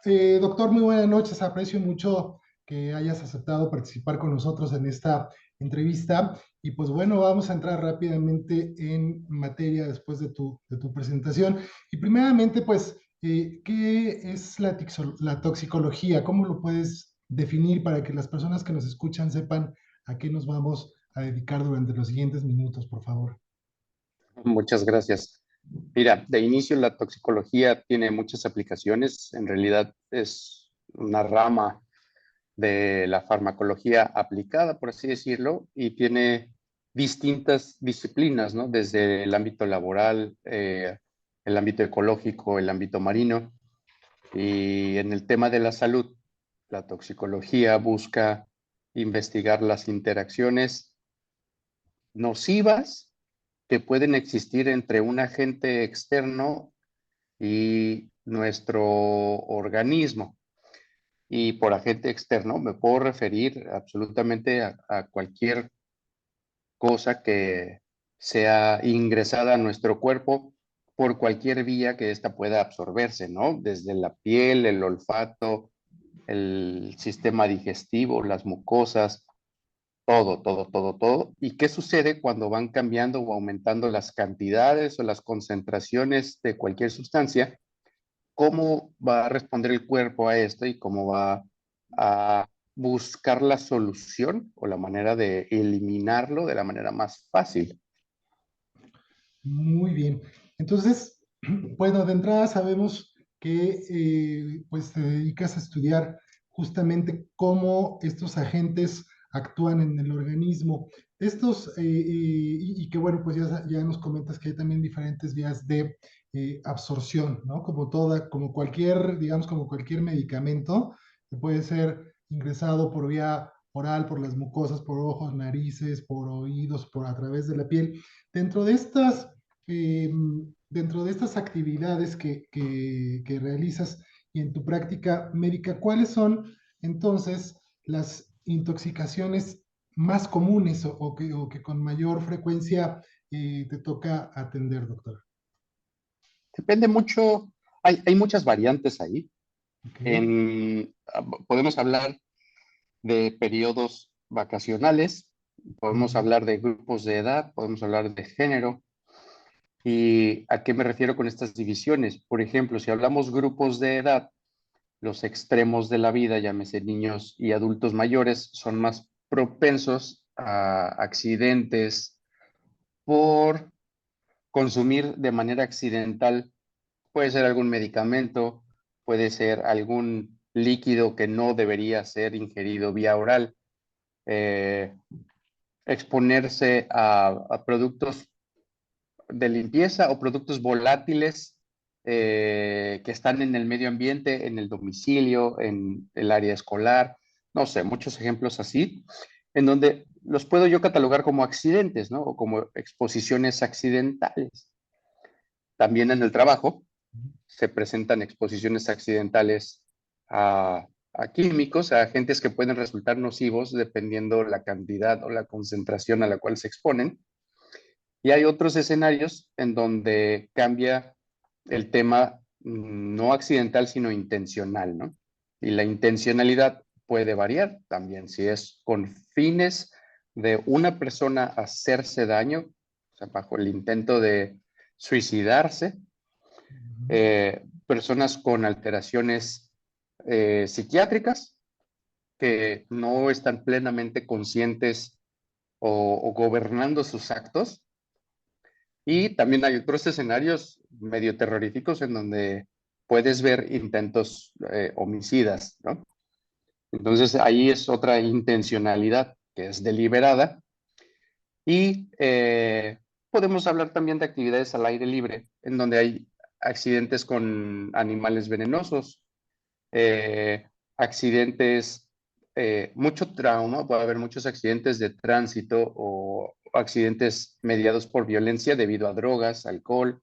Doctor, muy buenas noches. Aprecio mucho que hayas aceptado participar con nosotros en esta entrevista. Y pues bueno, vamos a entrar rápidamente en materia después de tu presentación. Y primeramente, pues, ¿qué es la toxicología? ¿Cómo lo puedes definir para que las personas que nos escuchan sepan a qué nos vamos a dedicar durante los siguientes minutos, por favor? Muchas gracias. Mira, de inicio la toxicología tiene muchas aplicaciones. En realidad es una rama de la farmacología aplicada, por así decirlo, y tiene distintas disciplinas, ¿no? Desde el ámbito laboral, el ámbito ecológico, el ámbito marino. Y en el tema de la salud, la toxicología busca investigar las interacciones nocivas que pueden existir entre un agente externo y nuestro organismo. Y por agente externo me puedo referir absolutamente a cualquier cosa que sea ingresada a nuestro cuerpo por cualquier vía que ésta pueda absorberse, ¿no? Desde la piel, el olfato, el sistema digestivo, las mucosas, todo, todo, todo, todo. ¿Y qué sucede cuando van cambiando o aumentando las cantidades o las concentraciones de cualquier sustancia? ¿Cómo va a responder el cuerpo a esto y cómo va a buscar la solución o la manera de eliminarlo de la manera más fácil? Muy bien. Entonces, bueno, de entrada sabemos que pues te dedicas a estudiar justamente cómo estos agentes actúan en el organismo. Estos, y que bueno, pues ya nos comentas que hay también diferentes vías de absorción, ¿no? Como toda, como cualquier, digamos, como cualquier medicamento, que puede ser ingresado por vía oral, por las mucosas, por ojos, narices, por oídos, por a través de la piel. Dentro de estas eh, dentro de estas actividades que realizas y en tu práctica médica, ¿cuáles son entonces las intoxicaciones más comunes o que con mayor frecuencia te toca atender, doctor? Depende mucho, hay muchas variantes ahí. Ok. Podemos hablar de periodos vacacionales, podemos Ujú. hablar de grupos de edad, podemos hablar de género. ¿Y a qué me refiero con estas divisiones? Por ejemplo, si hablamos grupos de edad, los extremos de la vida, llámese niños y adultos mayores, son más propensos a accidentes por consumir de manera accidental. Puede ser algún medicamento, puede ser algún líquido que no debería ser ingerido vía oral, eh, exponerse a productos de limpieza o productos volátiles que están en el medio ambiente, en el domicilio, en el área escolar, no sé, muchos ejemplos así, en donde los puedo yo catalogar como accidentes, ¿no? O como exposiciones accidentales. También en el trabajo se presentan exposiciones accidentales a químicos, a agentes que pueden resultar nocivos dependiendo la cantidad o la concentración a la cual se exponen. Y hay otros escenarios en donde cambia el tema no accidental, sino intencional, ¿no? Y la intencionalidad puede variar también, si es con fines de una persona hacerse daño, o sea, bajo el intento de suicidarse, personas con alteraciones psiquiátricas que no están plenamente conscientes o gobernando sus actos. Y también hay otros escenarios medio terroríficos en donde puedes ver intentos homicidas, ¿no? Entonces ahí es otra intencionalidad que es deliberada. Y podemos hablar también de actividades al aire libre, en donde hay accidentes con animales venenosos, accidentes, mucho trauma, puede haber muchos accidentes de tránsito o accidentes mediados por violencia debido a drogas, alcohol,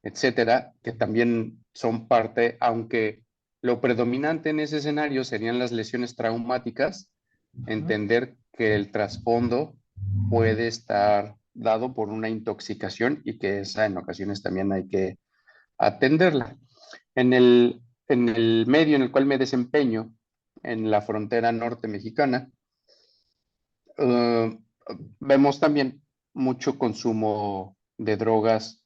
etcétera, que también son parte, aunque lo predominante en ese escenario serían las lesiones traumáticas, Ujú. entender que el trasfondo puede estar dado por una intoxicación y que esa en ocasiones también hay que atenderla. En en el medio en el cual me desempeño, en la frontera norte mexicana, eh, vemos también mucho consumo de drogas,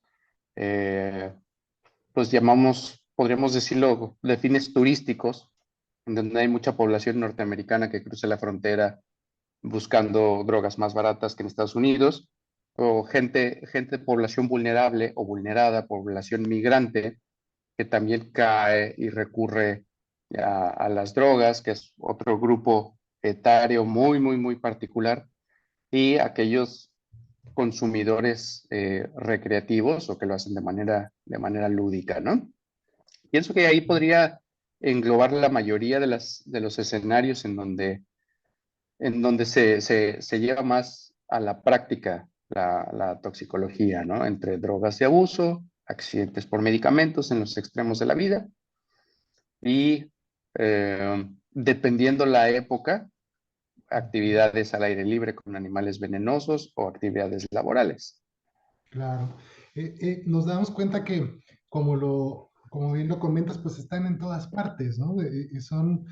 eh, pues llamamos, podríamos decirlo, de fines turísticos, en donde hay mucha población norteamericana que cruza la frontera buscando drogas más baratas que en Estados Unidos, o gente de población vulnerable o vulnerada, población migrante, que también cae y recurre a las drogas, que es otro grupo etario muy, muy, muy particular, y aquellos consumidores recreativos o que lo hacen de manera lúdica, ¿no? Pienso que ahí podría englobar la mayoría de los escenarios en donde se lleva más a la práctica la toxicología, ¿no? Entre drogas de abuso, accidentes por medicamentos en los extremos de la vida y dependiendo la época, actividades al aire libre con animales venenosos o actividades laborales. Claro. Nos damos cuenta que, como bien lo comentas, pues están en todas partes, ¿no? Son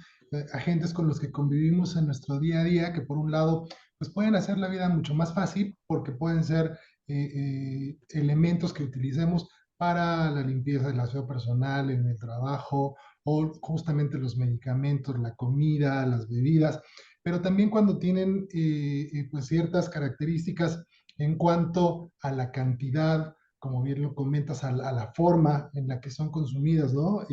agentes con los que convivimos en nuestro día a día, que por un lado, pues pueden hacer la vida mucho más fácil, porque pueden ser elementos que utilicemos para la limpieza del aseo personal, en el trabajo, o justamente los medicamentos, la comida, las bebidas, pero también cuando tienen pues ciertas características en cuanto a la cantidad, como bien lo comentas, a la forma en la que son consumidas, ¿no?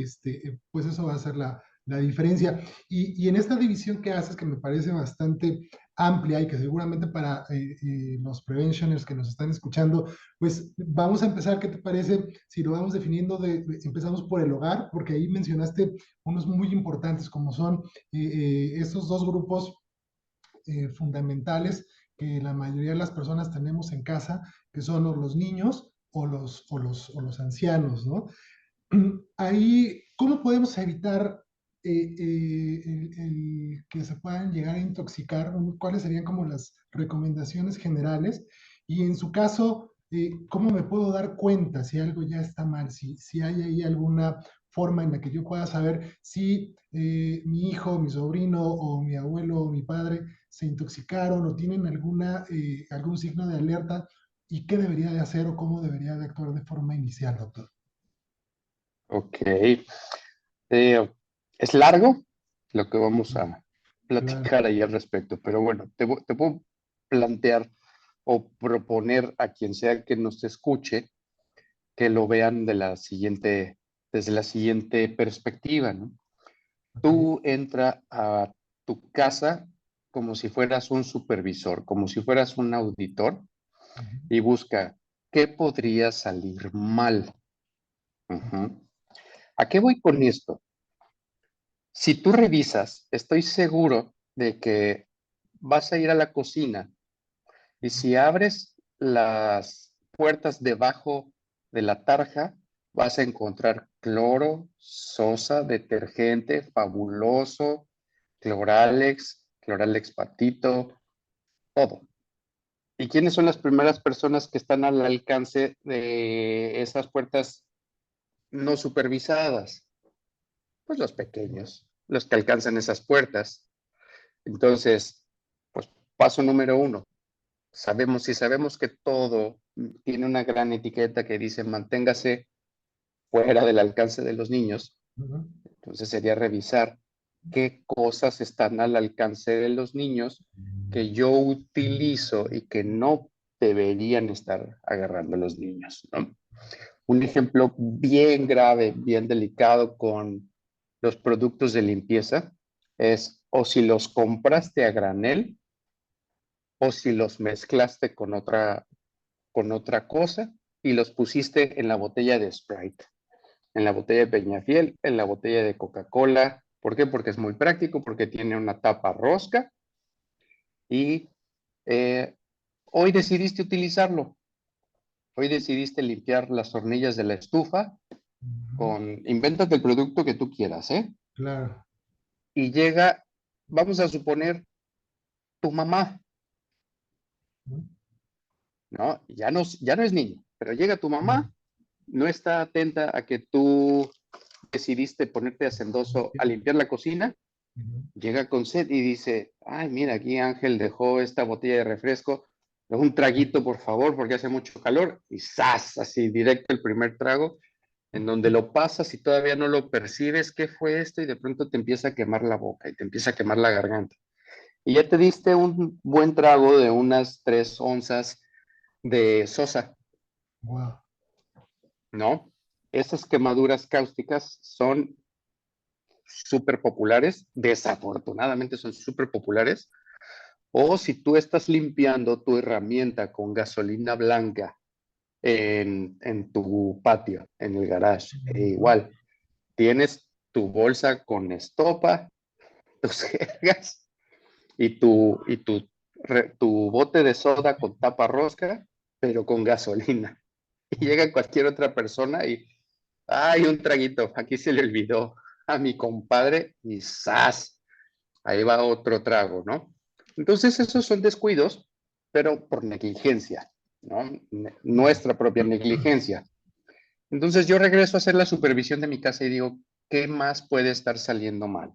Pues eso va a ser la diferencia. Y en esta división que haces, que me parece bastante amplia y que seguramente para los preventioners que nos están escuchando, pues vamos a empezar, ¿qué te parece? Si lo vamos definiendo, empezamos por el hogar, porque ahí mencionaste unos muy importantes como son estos dos grupos fundamentales que la mayoría de las personas tenemos en casa, que son los niños o los ancianos, ¿no? Ahí, ¿cómo podemos evitar el que se puedan llegar a intoxicar? ¿Cuáles serían como las recomendaciones generales? Y en su caso, ¿cómo me puedo dar cuenta si algo ya está mal? Si hay ahí alguna forma en la que yo pueda saber si mi hijo, mi sobrino o mi abuelo o mi padre se intoxicaron o tienen algún signo de alerta y qué debería de hacer o cómo debería de actuar de forma inicial, doctor. Ok. Es largo lo que vamos a Claro. platicar ahí al respecto, pero bueno, te puedo plantear o proponer a quien sea que nos escuche que lo vean desde la siguiente perspectiva, ¿no? Ok. Tú entra a tu casa como si fueras un supervisor, como si fueras un auditor Ujú, y busca qué podría salir mal. ujú, Ujú. ¿A qué voy con esto? Si tú revisas, estoy seguro de que vas a ir a la cocina y si abres las puertas debajo de la tarja, vas a encontrar cloro, sosa, detergente, fabuloso, cloralex, cloralex patito, todo. ¿Y quiénes son las primeras personas que están al alcance de esas puertas no supervisadas? Pues los pequeños, los que alcanzan esas puertas. Entonces, pues paso número uno, si sabemos que todo tiene una gran etiqueta que dice manténgase fuera del alcance de los niños, ujú. entonces sería revisar qué cosas están al alcance de los niños que yo utilizo y que no deberían estar agarrando los niños, ¿no? Un ejemplo bien grave, bien delicado con los productos de limpieza es o si los compraste a granel o si los mezclaste con otra cosa y los pusiste en la botella de Sprite, en la botella de Peñafiel, en la botella de Coca-Cola. ¿Por qué? Porque es muy práctico, porque tiene una tapa rosca y eh, hoy decidiste utilizarlo. Hoy decidiste limpiar las hornillas de la estufa Ujú. con, invéntate el producto que tú quieras, ¿eh? Claro. Y llega, vamos a suponer, tu mamá, Ujú, ¿no? Ya no es niño, pero llega tu claro. mamá, no está atenta a que tú decidiste ponerte hacendoso a limpiar la cocina, Ujú. llega con sed y dice, ay, mira, aquí Ángel dejó esta botella de refresco, un traguito, por favor, porque hace mucho calor, y ¡zas! Así directo el primer trago, en donde lo pasas y todavía no lo percibes, ¿qué fue esto? Y de pronto te empieza a quemar la boca y te empieza a quemar la garganta. Y ya te diste un buen trago de unas 3 onzas de sosa, Wow. ¿no? Esas quemaduras cáusticas son súper populares, desafortunadamente son súper populares. O si tú estás limpiando tu herramienta con gasolina blanca en tu patio, en el garage, Ujú. igual, tienes tu bolsa con estopa, tus jergas y tu bote de soda con tapa rosca, pero con gasolina. Y llega cualquier otra persona y, ay, un traguito, aquí se le olvidó a mi compadre y ¡zas! Ahí va otro trago, ¿no? Entonces esos son descuidos, pero por negligencia, ¿no? Nuestra propia negligencia. Entonces yo regreso a hacer la supervisión de mi casa y digo, ¿qué más puede estar saliendo mal?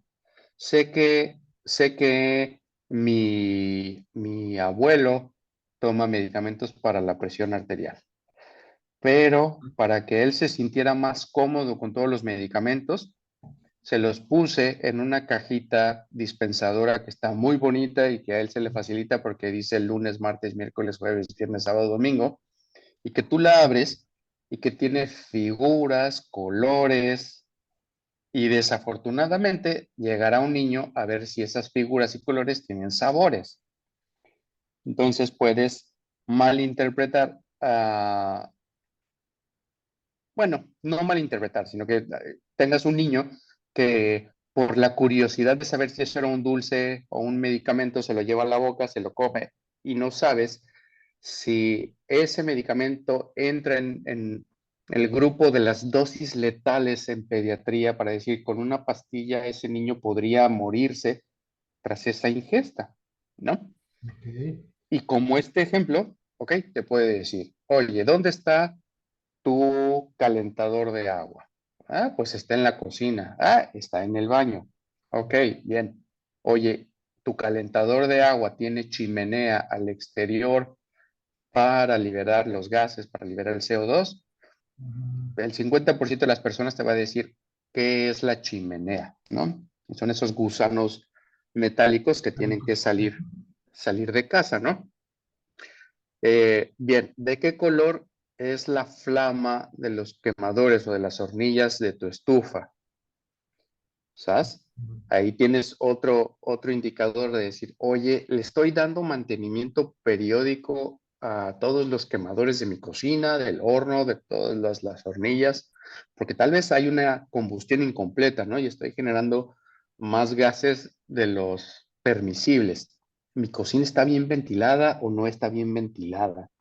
Sé que mi abuelo toma medicamentos para la presión arterial, pero para que él se sintiera más cómodo con todos los medicamentos, se los puse en una cajita dispensadora que está muy bonita y que a él se le facilita porque dice lunes, martes, miércoles, jueves, viernes, sábado, domingo, y que tú la abres y que tiene figuras, colores, y desafortunadamente llegará un niño a ver si esas figuras y colores tienen sabores. Entonces puedes malinterpretar, bueno, no malinterpretar, sino que tengas un niño que por la curiosidad de saber si eso era un dulce o un medicamento, se lo lleva a la boca, se lo come y no sabes si ese medicamento entra en el grupo de las dosis letales en pediatría para decir, con una pastilla ese niño podría morirse tras esa ingesta, ¿no? Ok. Y como este ejemplo, ok, te puede decir, oye, ¿dónde está tu calentador de agua? Ah, pues está en la cocina. Ah, está en el baño. Ok, bien. Oye, ¿tu calentador de agua tiene chimenea al exterior para liberar los gases, para liberar el CO2? Ujú. El 50% de las personas te va a decir qué es la chimenea, ¿no? Son esos gusanos metálicos que tienen que Médicos. salir de casa, ¿no? Bien, ¿de qué color es la flama de los quemadores o de las hornillas de tu estufa? ¿Sabes? Ujú. Ahí tienes otro indicador de decir, oye, le estoy dando mantenimiento periódico a todos los quemadores de mi cocina, del horno, de todas las hornillas, porque tal vez hay una combustión incompleta, ¿no? Y estoy generando más gases de los permisibles. ¿Mi cocina está bien ventilada o no está bien ventilada?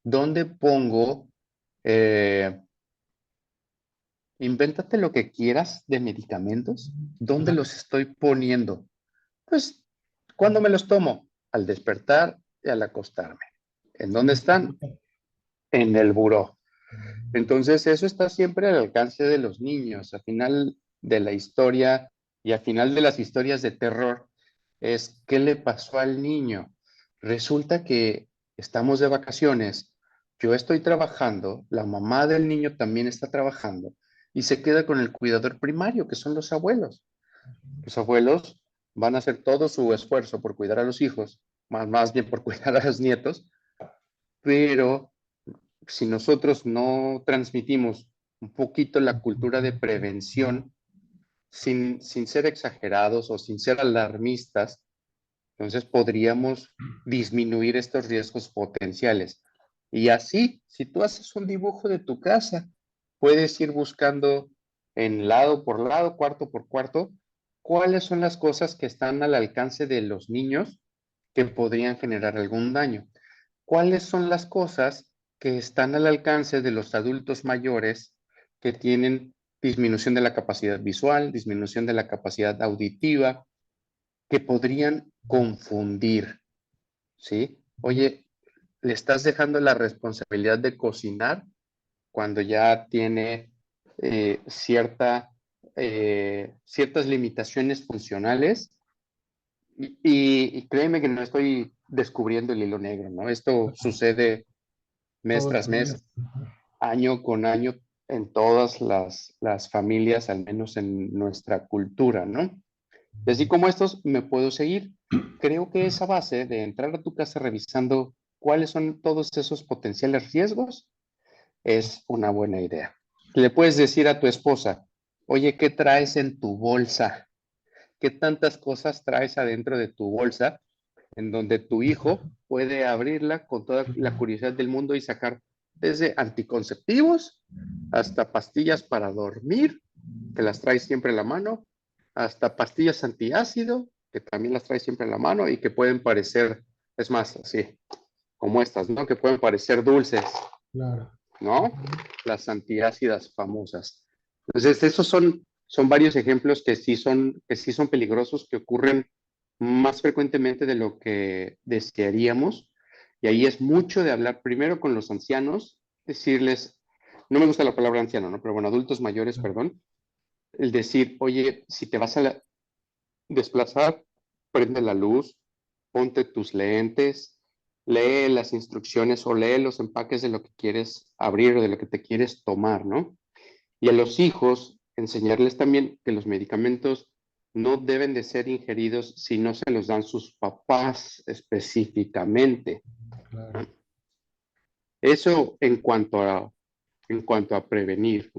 ¿Dónde pongo? eh, Invéntate lo que quieras de medicamentos. ¿Dónde Claro. los estoy poniendo? Pues, ¿cuándo me los tomo? Al despertar y al acostarme. ¿En dónde están? En el buró. Entonces, eso está siempre al alcance de los niños. Al final de la historia y al final de las historias de terror es ¿qué le pasó al niño? Resulta que estamos de vacaciones, yo estoy trabajando, la mamá del niño también está trabajando y se queda con el cuidador primario, que son los abuelos. Los abuelos van a hacer todo su esfuerzo por cuidar a los hijos, más bien por cuidar a los nietos, pero si nosotros no transmitimos un poquito la cultura de prevención, sin ser exagerados o sin ser alarmistas, entonces podríamos disminuir estos riesgos potenciales. Y así, si tú haces un dibujo de tu casa, puedes ir buscando en lado por lado, cuarto por cuarto, cuáles son las cosas que están al alcance de los niños que podrían generar algún daño. ¿Cuáles son las cosas que están al alcance de los adultos mayores que tienen disminución de la capacidad visual, disminución de la capacidad auditiva, que podrían confundir, ¿sí? Oye, le estás dejando la responsabilidad de cocinar cuando ya tiene cierta ciertas limitaciones funcionales y créeme que no estoy descubriendo el hilo negro, ¿no? Esto sucede mes Todos tras los mes, días. Ujú. año con año, en todas las familias, al menos en nuestra cultura, ¿no? Y así como estos, me puedo seguir. Creo que esa base de entrar a tu casa revisando cuáles son todos esos potenciales riesgos es una buena idea. Le puedes decir a tu esposa, oye, ¿qué traes en tu bolsa? ¿Qué tantas cosas traes adentro de tu bolsa en donde tu hijo puede abrirla con toda la curiosidad del mundo y sacar desde anticonceptivos hasta pastillas para dormir, que las traes siempre en la mano, hasta pastillas antiácido, que también las traes siempre en la mano y que pueden parecer, es más, así, como estas, ¿no? Que pueden parecer dulces, Claro. ¿no? Las antiácidas famosas. Entonces, esos son varios ejemplos que sí son peligrosos, que ocurren más frecuentemente de lo que desearíamos. Y ahí es mucho de hablar primero con los ancianos, decirles, no me gusta la palabra anciano, ¿no? Pero bueno, adultos mayores, Claro. perdón, el decir, oye, si te vas a desplazar, prende la luz, ponte tus lentes, lee las instrucciones o lee los empaques de lo que quieres abrir o de lo que te quieres tomar, ¿no? Y a los hijos, enseñarles también que los medicamentos no deben de ser ingeridos si no se los dan sus papás específicamente. Claro. Eso en cuanto a prevenir.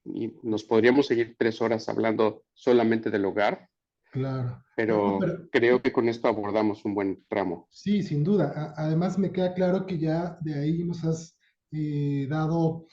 Y nos podríamos seguir 3 horas hablando solamente del hogar, Claro. No, pero pero creo que con esto abordamos un buen tramo. sí, sin duda. Además, me queda claro que ya de ahí nos has dado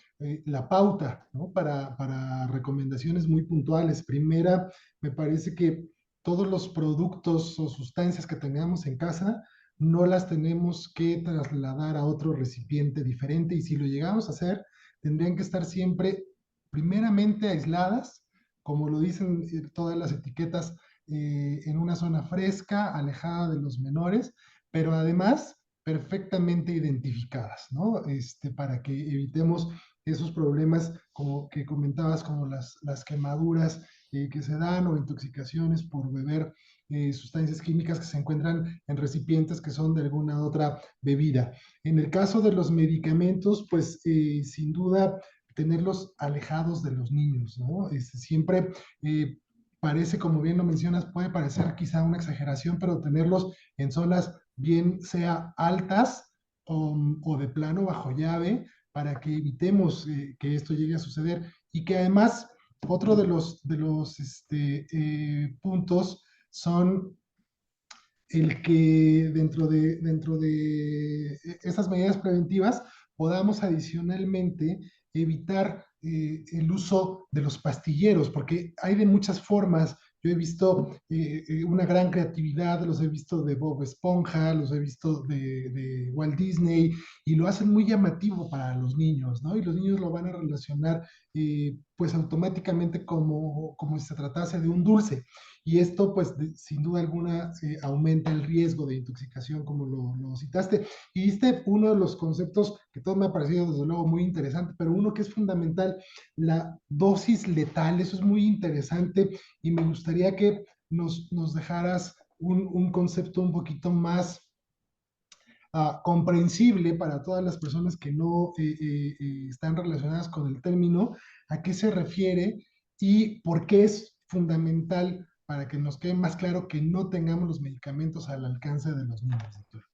la pauta, ¿no? Para recomendaciones muy puntuales. Primera, me parece que todos los productos o sustancias que tengamos en casa no las tenemos que trasladar a otro recipiente diferente y si lo llegamos a hacer, tendrían que estar siempre primeramente aisladas, como lo dicen todas las etiquetas, en una zona fresca, alejada de los menores, pero además perfectamente identificadas, ¿no? Para que evitemos esos problemas como que comentabas, como las quemaduras que se dan o intoxicaciones por beber sustancias químicas que se encuentran en recipientes que son de alguna otra bebida. En el caso de los medicamentos, pues sin duda tenerlos alejados de los niños, ¿no? Siempre parece, como bien lo mencionas, puede parecer quizá una exageración, pero tenerlos en zonas bien sea altas o de plano bajo llave para que evitemos que esto llegue a suceder y que además otro de los puntos son el que dentro de esas medidas preventivas podamos adicionalmente evitar el uso de los pastilleros, porque hay de muchas formas. Yo he visto una gran creatividad, los he visto de Bob Esponja, los he visto de Walt Disney, y lo hacen muy llamativo para los niños, ¿no? Y los niños lo van a relacionar pues automáticamente como si se tratase de un dulce. Y esto, pues, sin duda alguna, aumenta el riesgo de intoxicación, como lo citaste. Y diste uno de los conceptos que todo me ha parecido, desde luego, muy interesante, pero uno que es fundamental, la dosis letal. Eso es muy interesante y me gustaría que nos dejaras un concepto un poquito más comprensible para todas las personas que no están relacionadas con el término, a qué se refiere y por qué es fundamental para que nos quede más claro que no tengamos los medicamentos al alcance de los niños, doctor.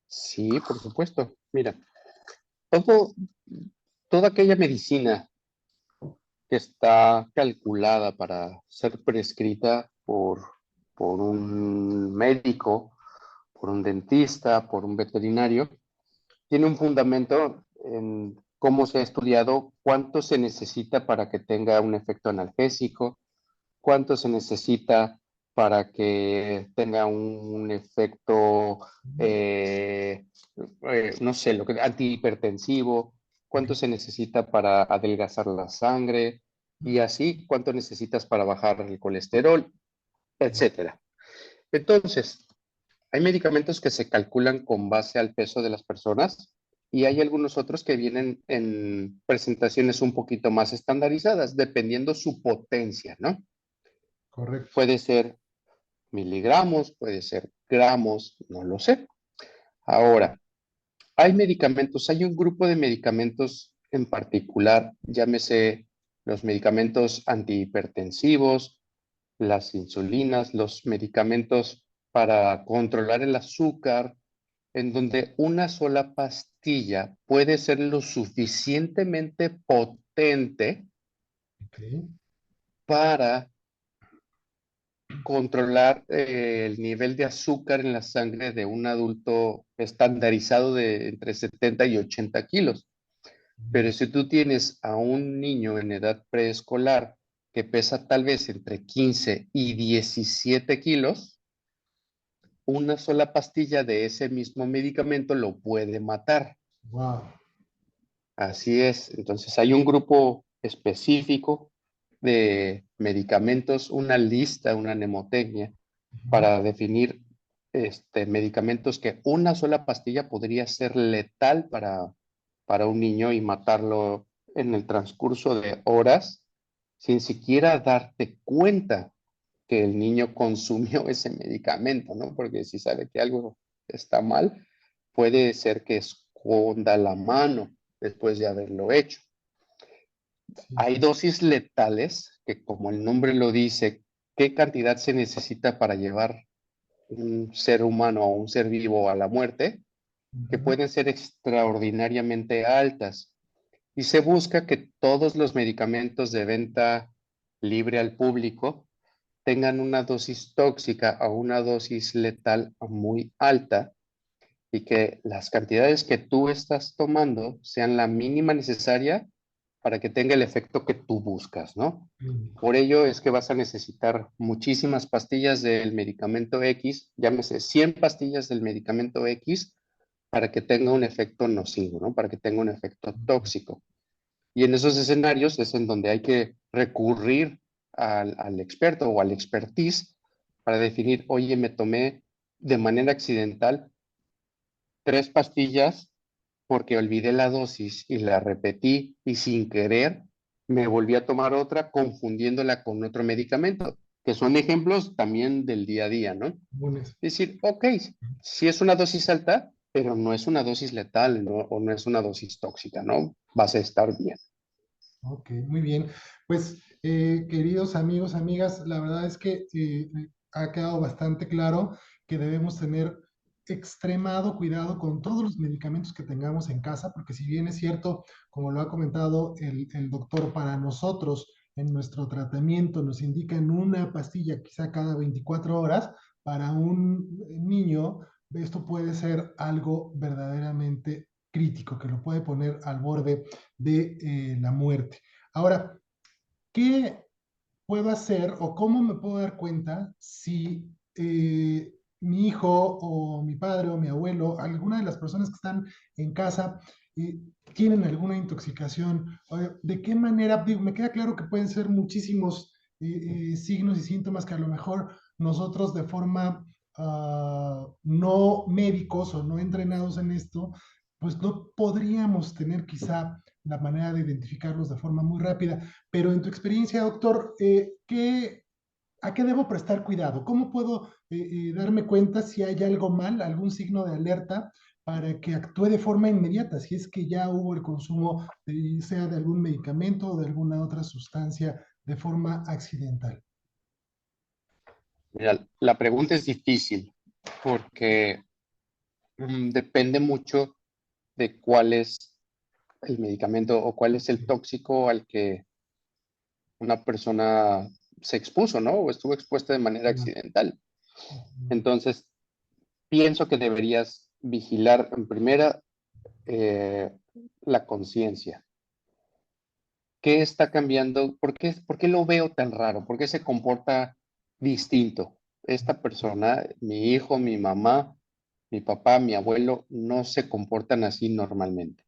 Sí, por supuesto. Mira, todo, toda aquella medicina que está calculada para ser prescrita por un médico, por un dentista, por un veterinario, tiene un fundamento en cómo se ha estudiado cuánto se necesita para que tenga un efecto analgésico, cuánto se necesita para que tenga un efecto, no sé, antihipertensivo, Ok. cuánto se necesita para adelgazar la sangre y así cuánto necesitas para bajar el colesterol, etcétera. Entonces, hay medicamentos que se calculan con base al peso de las personas y hay algunos otros que vienen en presentaciones un poquito más estandarizadas, dependiendo su potencia, ¿no? Correcto. Puede ser miligramos, puede ser gramos, no lo sé. Ahora, hay medicamentos, hay un grupo de medicamentos en particular, llámese los medicamentos antihipertensivos, las insulinas, los medicamentos para controlar el azúcar, en donde una sola pastilla puede ser lo suficientemente potente Ok. para controlar el nivel de azúcar en la sangre de un adulto estandarizado de entre 70 y 80 kilos. Pero si tú tienes a un niño en edad preescolar que pesa tal vez entre 15 y 17 kilos, una sola pastilla de ese mismo medicamento lo puede matar. Wow. Así es. Entonces hay un grupo específico de medicamentos, una lista, una mnemotecnia para definir medicamentos que una sola pastilla podría ser letal para un niño y matarlo en el transcurso de horas sin siquiera darte cuenta que el niño consumió ese medicamento, ¿no? Porque si sabe que algo está mal, puede ser que esconda la mano después de haberlo hecho. Sí, Hay sí. dosis letales que, como el nombre lo dice, ¿qué cantidad se necesita para llevar un ser humano o un ser vivo a la muerte? Que Ujú. pueden ser extraordinariamente altas. Y se busca que todos los medicamentos de venta libre al público tengan una dosis tóxica o una dosis letal muy alta y que las cantidades que tú estás tomando sean la mínima necesaria para que tenga el efecto que tú buscas, ¿no? Clínico. Por ello es que vas a necesitar muchísimas pastillas del medicamento X, llámese 100 pastillas del medicamento X, para que tenga un efecto nocivo, ¿no? Para que tenga un efecto tóxico. Y en esos escenarios es en donde hay que recurrir al experto o al expertise para definir, oye, me tomé de manera accidental 3 pastillas porque olvidé la dosis y la repetí y sin querer me volví a tomar otra confundiéndola con otro medicamento, que son ejemplos también del día a día, ¿no? Comunes. Es decir, ok, sí es una dosis alta, pero no es una dosis letal, ¿no? O no es una dosis tóxica, ¿no? Vas a estar bien. Ok, muy bien. Pues, queridos amigos, amigas, la verdad es que ha quedado bastante claro que debemos tener extremado cuidado con todos los medicamentos que tengamos en casa, porque si bien es cierto, como lo ha comentado el doctor, para nosotros en nuestro tratamiento nos indican una pastilla quizá cada 24 horas, para un niño esto puede ser algo verdaderamente crítico, que lo puede poner al borde de la muerte. Ahora, ¿qué puedo hacer o cómo me puedo dar cuenta si mi hijo o mi padre o mi abuelo, alguna de las personas que están en casa, tienen alguna intoxicación? ¿De qué manera? Digo, me queda claro que pueden ser muchísimos signos y síntomas que a lo mejor nosotros de forma no médicos o no entrenados en esto, pues no podríamos tener quizá la manera de identificarlos de forma muy rápida. Pero en tu experiencia, doctor, ¿a qué debo prestar cuidado? ¿Cómo puedo darme cuenta si hay algo mal, algún signo de alerta, para que actúe de forma inmediata, si es que ya hubo el consumo, sea de algún medicamento o de alguna otra sustancia de forma accidental? Mira, la pregunta es difícil porque depende mucho de cuál es el medicamento o cuál es el Sí. tóxico al que una persona se expuso, ¿no? O estuvo expuesta de manera Claro. accidental. Ujú. Entonces, pienso que deberías vigilar en primera eh, la conciencia. ¿Qué está cambiando? ¿Por qué lo veo tan raro? ¿Por qué se comporta distinto? Esta persona, mi hijo, mi mamá, mi papá, mi abuelo, no se comportan así normalmente.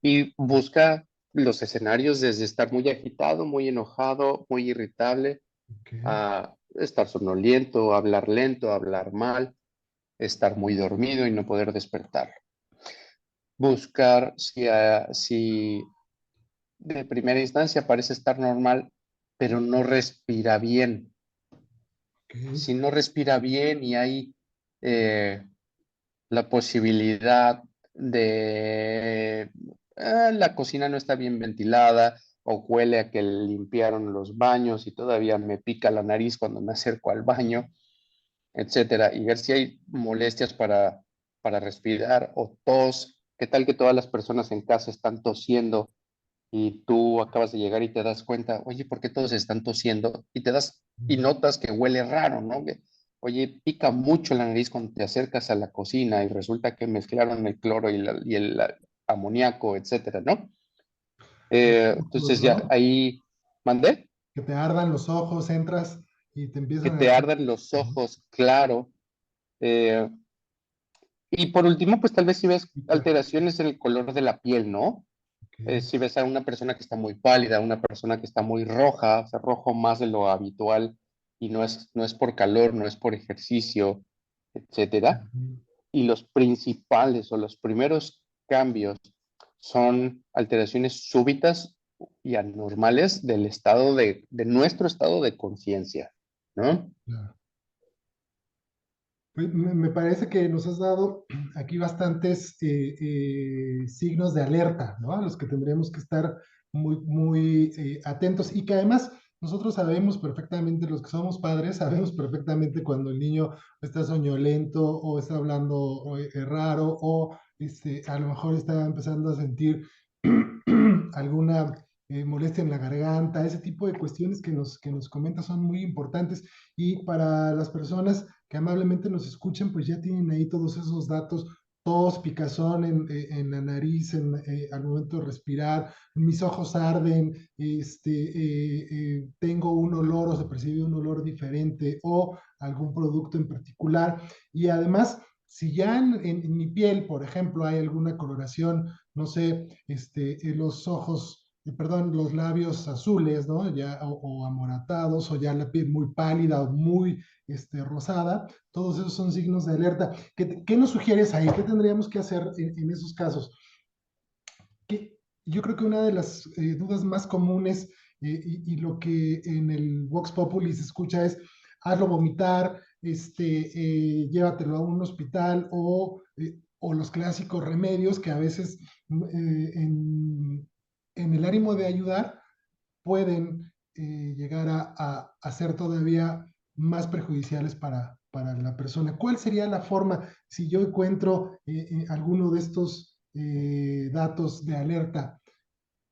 Y busca los escenarios desde estar muy agitado, muy enojado, muy irritable, Ok. a estar somnoliento, hablar lento, hablar mal, estar muy dormido y no poder despertar. buscar si de primera instancia parece estar normal, pero no respira bien. Ok. Si no respira bien y hay eh, la posibilidad de la cocina no está bien ventilada o huele a que limpiaron los baños y todavía me pica la nariz cuando me acerco al baño, etcétera, y ver si hay molestias para respirar o tos. ¿Qué tal que todas las personas en casa están tosiendo y tú acabas de llegar y te das cuenta, oye, ¿por qué todos están tosiendo? Y notas que huele raro, ¿no? Que, oye, pica mucho la nariz cuando te acercas a la cocina y resulta que mezclaron el cloro y el amoníaco, etcétera, ¿no? Ojos, Entonces ya ¿no? ahí mandé Que te ardan los ojos, entras y te que empiezan a te hacer. ardan los Ujú. ojos, claro. Eh, y por último, pues tal vez si ves Pica. alteraciones en el color de la piel, ¿no? Ok. Si ves a una persona que está muy pálida, una persona que está muy roja, o sea, rojo más de lo habitual y no es por calor, no es por ejercicio, etcétera. Ujú. Y los principales o los primeros cambios son alteraciones súbitas y anormales del estado de nuestro estado de conciencia, ¿no? Claro. Pues me parece que nos has dado aquí bastantes signos de alerta, ¿no? A los que tendremos que estar muy atentos y que además nosotros sabemos perfectamente, los que somos padres, sabemos perfectamente cuando el niño está soñolento o está hablando raro o a lo mejor está empezando a sentir alguna molestia en la garganta, ese tipo de cuestiones que nos comentas son muy importantes y para las personas que amablemente nos escuchan, pues ya tienen ahí todos esos datos, tos, picazón en la nariz al momento de respirar, mis ojos arden, tengo un olor o se percibe un olor diferente o algún producto en particular. Y además, si ya en mi piel, por ejemplo, hay alguna coloración, no sé, los ojos perdón, los labios azules, ¿no? Ya, o amoratados, o ya la piel muy pálida o muy rosada, todos esos son signos de alerta. ¿Qué nos sugieres ahí? ¿Qué tendríamos que hacer en esos casos? Yo creo que una de las dudas más comunes y lo que en el Vox Populi se escucha es hazlo vomitar, llévatelo a un hospital o los clásicos remedios que a veces en el ánimo de ayudar pueden llegar a ser todavía más perjudiciales para la persona. ¿Cuál sería la forma si yo encuentro alguno de estos datos de alerta?